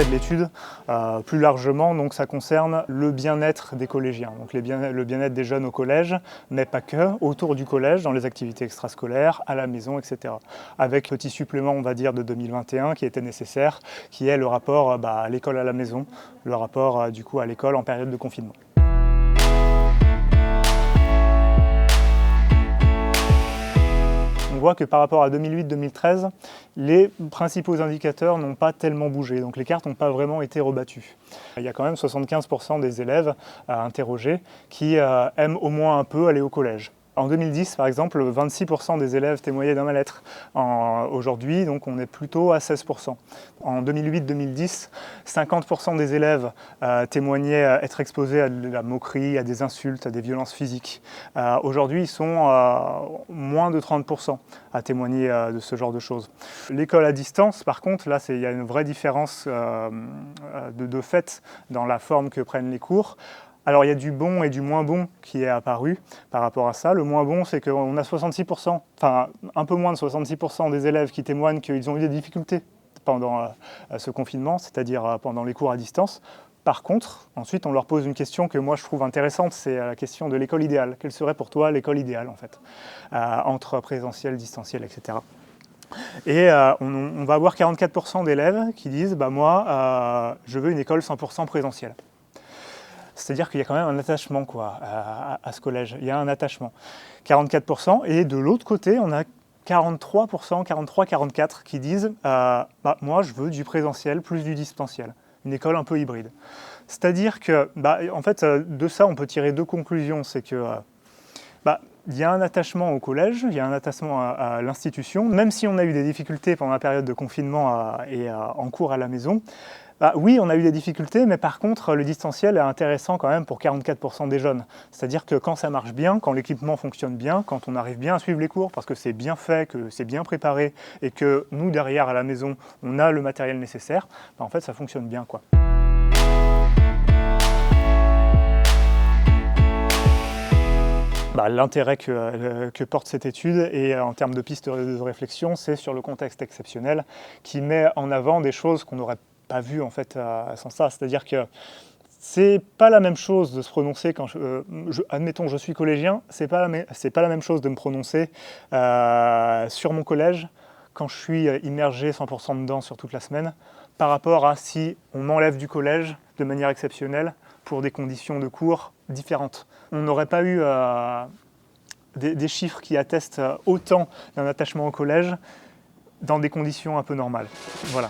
l'objet de l'étude, plus largement, donc ça concerne le bien-être des collégiens, donc le bien-être des jeunes au collège, mais pas que, autour du collège, dans les activités extrascolaires, à la maison, etc. Avec petit supplément, on va dire, de 2021 qui était nécessaire, qui est le rapport à l'école à la maison, le rapport du coup à l'école en période de confinement. On voit que par rapport à 2008-2013, les principaux indicateurs n'ont pas tellement bougé, donc les cartes n'ont pas vraiment été rebattues. Il y a quand même 75% des élèves interrogés qui aiment au moins un peu aller au collège. En 2010, par exemple, 26% des élèves témoignaient d'un mal-être. Aujourd'hui, donc, on est plutôt à 16%. En 2008-2010, 50% des élèves témoignaient être exposés à de la moquerie, à des insultes, à des violences physiques. Aujourd'hui, ils sont moins de 30% à témoigner de ce genre de choses. L'école à distance, par contre, là, il y a une vraie différence de fait dans la forme que prennent les cours. Alors il y a du bon et du moins bon qui est apparu par rapport à ça. Le moins bon, c'est qu'on a 66%, enfin un peu moins de 66% des élèves qui témoignent qu'ils ont eu des difficultés pendant ce confinement, c'est-à-dire pendant les cours à distance. Par contre, ensuite, on leur pose une question que moi je trouve intéressante, c'est la question de l'école idéale. Quelle serait pour toi l'école idéale, en fait, entre présentiel, distanciel, etc. Et on va avoir 44% d'élèves qui disent moi, je veux une école 100% présentielle. C'est-à-dire qu'il y a quand même un attachement à ce collège, il y a un attachement. 44%, et de l'autre côté, on a 43%, 44 qui disent moi je veux du présentiel plus du distanciel, une école un peu hybride. C'est-à-dire que, en fait, de ça on peut tirer deux conclusions, c'est que il y a un attachement au collège, il y a un attachement à l'institution, même si on a eu des difficultés pendant la période de confinement et en cours à la maison. Oui, on a eu des difficultés, mais par contre, le distanciel est intéressant quand même pour 44% des jeunes. C'est-à-dire que quand ça marche bien, quand l'équipement fonctionne bien, quand on arrive bien à suivre les cours, parce que c'est bien fait, que c'est bien préparé, et que nous, derrière, à la maison, on a le matériel nécessaire, en fait, ça fonctionne bien, quoi. L'intérêt que porte cette étude, et en termes de pistes de réflexion, c'est sur le contexte exceptionnel, qui met en avant des choses qu'on n'aurait pas vu en fait sans ça, c'est-à-dire que c'est pas la même chose de se prononcer quand admettons je suis collégien, c'est pas la même chose de me prononcer sur mon collège quand je suis immergé 100% dedans sur toute la semaine, par rapport à si on m'enlève du collège de manière exceptionnelle pour des conditions de cours différentes. On n'aurait pas eu des chiffres qui attestent autant d'un attachement au collège dans des conditions un peu normales. Voilà.